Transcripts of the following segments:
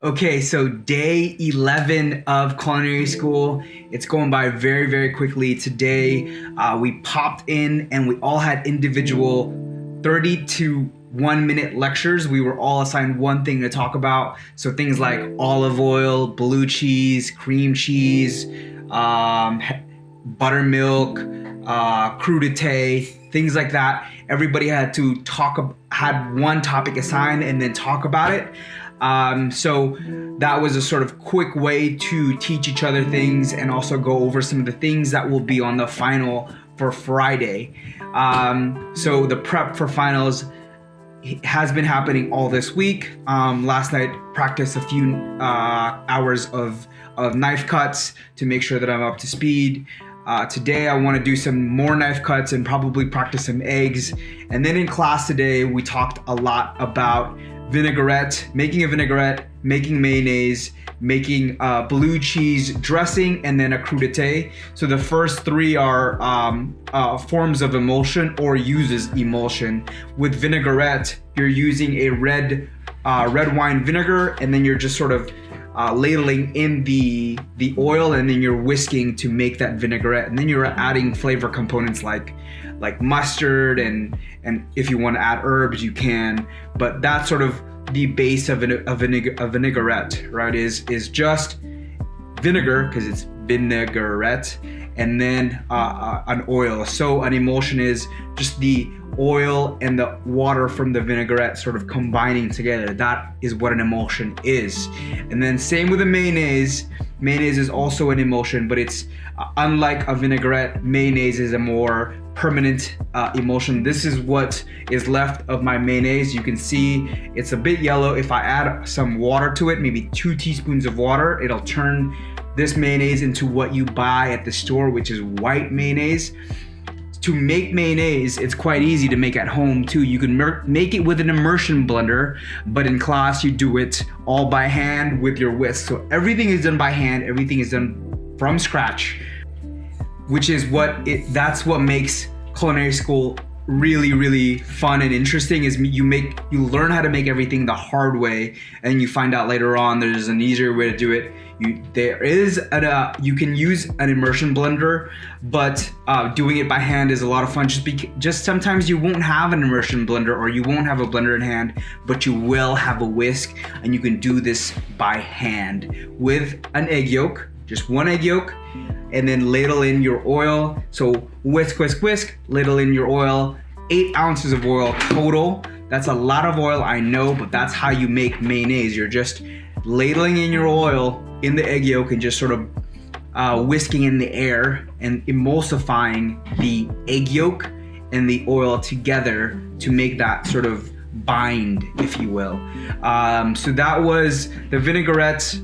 Okay, so day 11 of culinary school. It's going by very, very quickly. Today, we popped in and we all had individual 30 to 1 minute lectures. We were all assigned one thing to talk about. So things like olive oil, blue cheese, cream cheese, buttermilk, crudite, things like that. Everybody had one topic assigned and then talk about it. So that was a sort of quick way to teach each other things and also go over some of the things that will be on the final for Friday. So the prep for finals has been happening all this week. Last night, practiced a few hours of knife cuts to make sure that I'm up to speed. Today I want to do some more knife cuts and probably practice some eggs. And then in class today, we talked a lot about vinaigrette, making a vinaigrette, making mayonnaise, making blue cheese dressing, and then a crudite. So the first three are forms of emulsion or uses emulsion. With vinaigrette, you're using a red wine vinegar, and then you're just sort of ladling in the oil, and then you're whisking to make that vinaigrette, and then you're adding flavor components like mustard, and if you want to add herbs you can, but that's sort of the base of a vinaigrette, right? Is just vinegar, because it's vinaigrette, and then an oil. So an emulsion is just the oil and the water from the vinaigrette sort of combining together. That is what an emulsion is. And then same with a mayonnaise. Mayonnaise is also an emulsion, but it's unlike a vinaigrette, mayonnaise is a more permanent emulsion. This is what is left of my mayonnaise. You can see it's a bit yellow. If I add some water to it, maybe 2 teaspoons of water, it'll turn this mayonnaise into what you buy at the store, which is white mayonnaise. To make mayonnaise, it's quite easy to make at home too. You can make it with an immersion blender, but in class you do it all by hand with your whisk. So everything is done by hand, everything is done from scratch, which is that's what makes culinary school really, really fun and interesting. Is you learn how to make everything the hard way, and you find out later on there's an easier way to do it. You can use an immersion blender, but doing it by hand is a lot of fun. Just sometimes you won't have an immersion blender, or you won't have a blender in hand, but you will have a whisk, and you can do this by hand with an egg yolk, just one egg yolk, and then ladle in your oil. So whisk, whisk, whisk, ladle in your oil, 8 ounces of oil total. That's a lot of oil, I know, but that's how you make mayonnaise. You're just ladling in your oil in the egg yolk and just sort of whisking in the air and emulsifying the egg yolk and the oil together to make that sort of bind, if you will. So that was the vinaigrette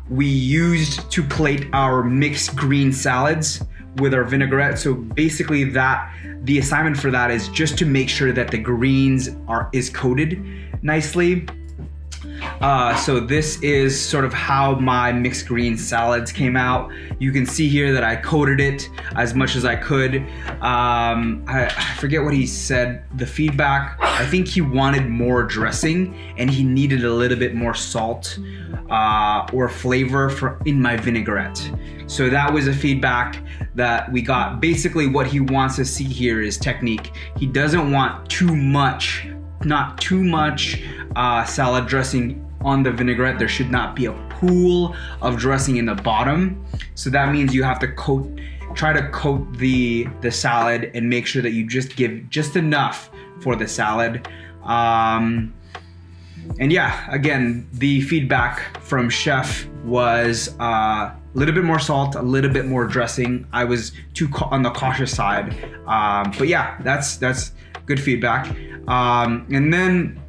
we used to plate our mixed green salads with our vinaigrette. So basically the assignment for that is just to make sure that the greens is coated nicely. So this is sort of how my mixed green salads came out. You can see here that I coated it as much as I could. I forget what he said, the feedback. I think he wanted more dressing and he needed a little bit more salt or flavor in my vinaigrette. So that was a feedback that we got. Basically what he wants to see here is technique. He doesn't want not too much salad dressing on the vinaigrette. There should not be a pool of dressing in the bottom. So that means you have to try to coat the salad and make sure that you just give just enough for the salad. And yeah, again, the feedback from chef was a little bit more salt, a little bit more dressing. I was too on the cautious side. But yeah, that's good feedback. And then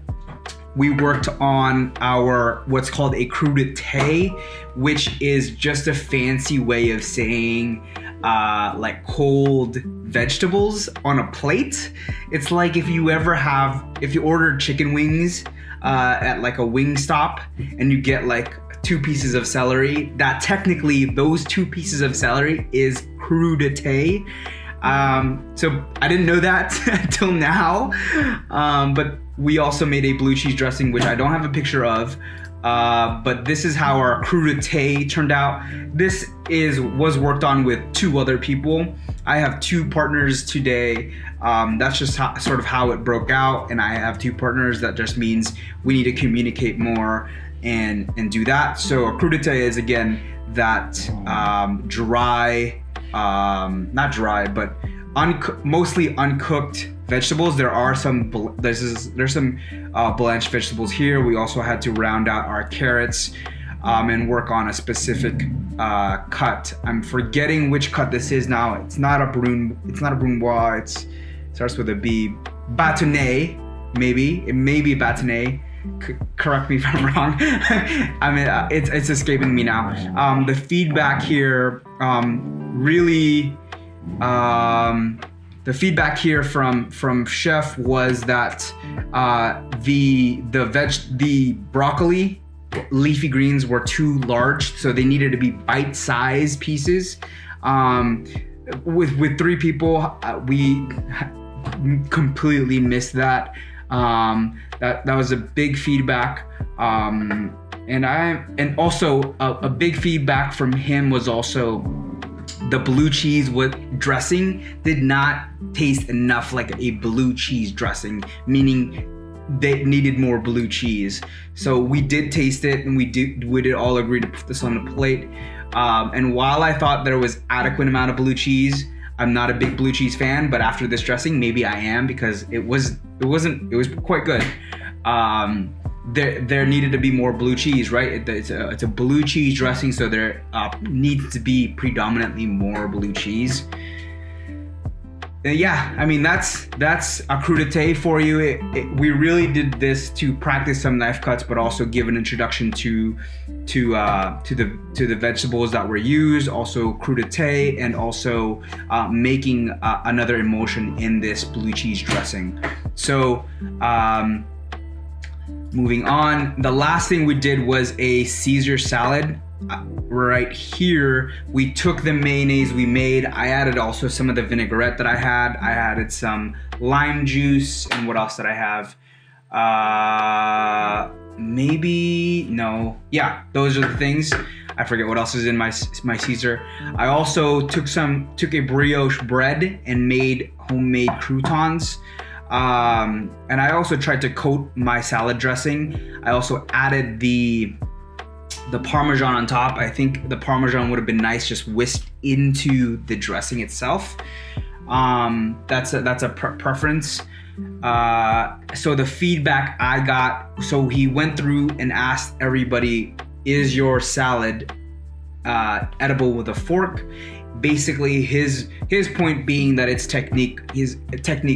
we worked on our what's called a crudite, which is just a fancy way of saying like cold vegetables on a plate. It's like if you order chicken wings at like a wing stop and you get like 2 pieces of celery, that technically those 2 pieces of celery is crudite. So I didn't know that until now, but we also made a blue cheese dressing, which I don't have a picture of, But this is how our crudite turned out. This was worked on with 2 other people. I have 2 partners today. That's just sort of how it broke out. And I have 2 partners. That just means we need to communicate more and do that. So a crudite is, again, that dry, not dry, but mostly uncooked vegetables. There's some blanched vegetables here. We also had to round out our carrots and work on a specific cut. I'm forgetting which cut this is now. It's not a brunoise. It starts with a B. Bâtonnet, maybe. It may be bâtonnet. Correct me if I'm wrong. I mean, it's escaping me now. The feedback here really. The feedback here from Chef was that the broccoli leafy greens were too large, so they needed to be bite-sized pieces. With 3 people, we completely missed that. That was a big feedback. And also a big feedback from him was also the blue cheese with dressing did not taste enough like a blue cheese dressing, meaning they needed more blue cheese. So we did taste it, and we did all agree to put this on the plate. And while I thought there was adequate amount of blue cheese, I'm not a big blue cheese fan, but after this dressing, maybe I am, because it was quite good. There needed to be more blue cheese, right? It's a blue cheese dressing, so there needs to be predominantly more blue cheese. Yeah, I mean that's a crudite for you. We really did this to practice some knife cuts, but also give an introduction to the vegetables that were used, also crudite, and also making another emulsion in this blue cheese dressing. So. Moving on, the last thing we did was a Caesar salad. Right here, we took the mayonnaise we made. I added also some of the vinaigrette that I had. I added some lime juice, and what else did I have? Those are the things. I forget what else is in my Caesar. I also took a brioche bread and made homemade croutons. And I also tried to coat my salad dressing. I also added the Parmesan on top. I think the Parmesan would have been nice just whisked into the dressing itself. That's a preference. So the feedback I got, so he went through and asked everybody, is your salad edible with a fork? Basically, his point being that it's technique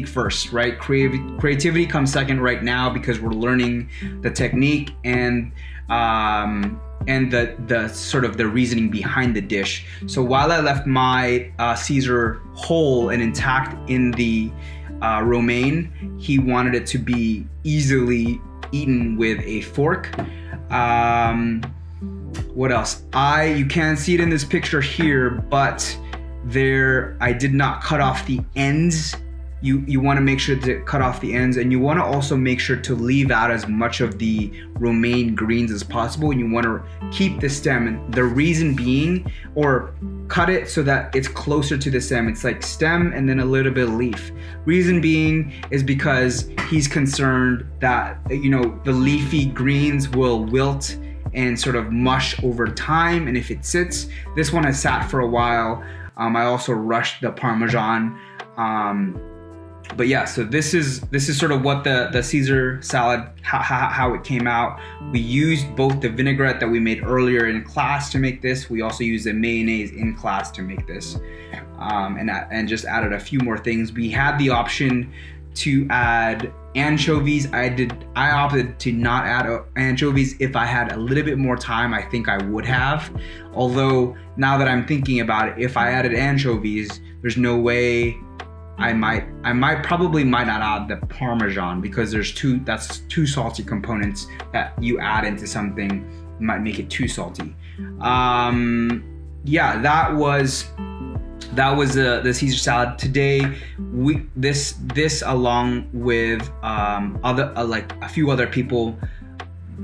first, right? Creativity comes second right now, because we're learning the technique and the sort of the reasoning behind the dish. So while I left my Caesar whole and intact in the romaine, he wanted it to be easily eaten with a fork. What else? You can't see it in this picture here, but I did not cut off the ends. You want to make sure to cut off the ends, and you want to also make sure to leave out as much of the romaine greens as possible, and you want to keep the stem. And the reason being, or cut it so that it's closer to the stem. It's like stem and then a little bit of leaf. Reason being is because he's concerned that, the leafy greens will wilt and sort of mush over time, and if it sits, this one has sat for a while. I also rushed the Parmesan, but yeah. So this is sort of what the Caesar salad, how it came out. We used both the vinaigrette that we made earlier in class to make this. We also used the mayonnaise in class to make this, and just added a few more things. We had the option to add anchovies. I opted to not add anchovies. If I had a little bit more time, I think I would have. Although now that I'm thinking about it, if I added anchovies, there's no way I might not add the Parmesan, because that's two salty components that you add into something might make it too salty. That was the Caesar salad. Today, this along with other like a few other people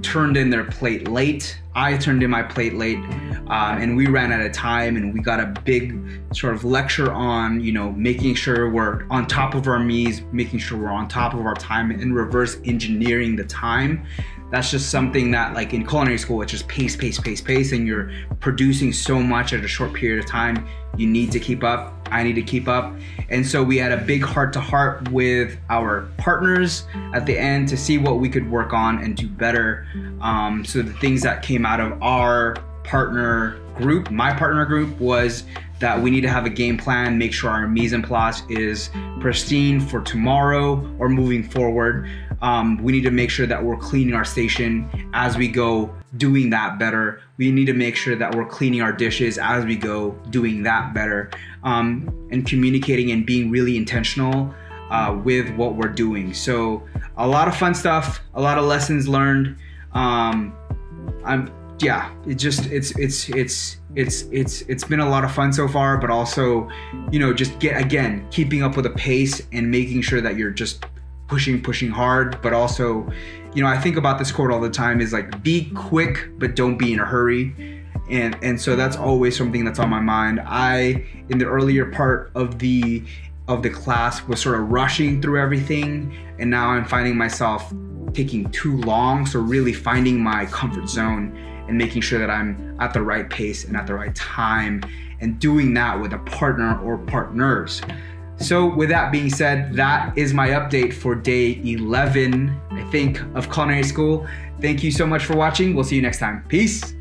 turned in their plate late. I turned in my plate late, and we ran out of time, and we got a big sort of lecture on, making sure we're on top of our meals, making sure we're on top of our time, and reverse engineering the time. That's just something that, like, in culinary school, it's just pace, and you're producing so much at a short period of time. You need to keep up. I need to keep up. And so we had a big heart-to-heart with our partners at the end to see what we could work on and do better. So the things that came out of our partner group, my partner group, was that we need to have a game plan, make sure our mise en place is pristine for tomorrow or moving forward. We need to make sure that we're cleaning our station as we go, doing that better. We need to make sure that we're cleaning our dishes as we go, doing that better. And communicating and being really intentional with what we're doing. So a lot of fun stuff, a lot of lessons learned. It's been a lot of fun so far, but also, just keeping up with the pace and making sure that you're just pushing hard, but also, I think about this quote all the time is like, be quick, but don't be in a hurry. And so that's always something that's on my mind. I, in the earlier part of the class, was sort of rushing through everything, and now I'm finding myself taking too long. So really finding my comfort zone and making sure that I'm at the right pace and at the right time, and doing that with a partner or partners. So with that being said, that is my update for day 11, I think, of culinary school. Thank you so much for watching. We'll see you next time. Peace.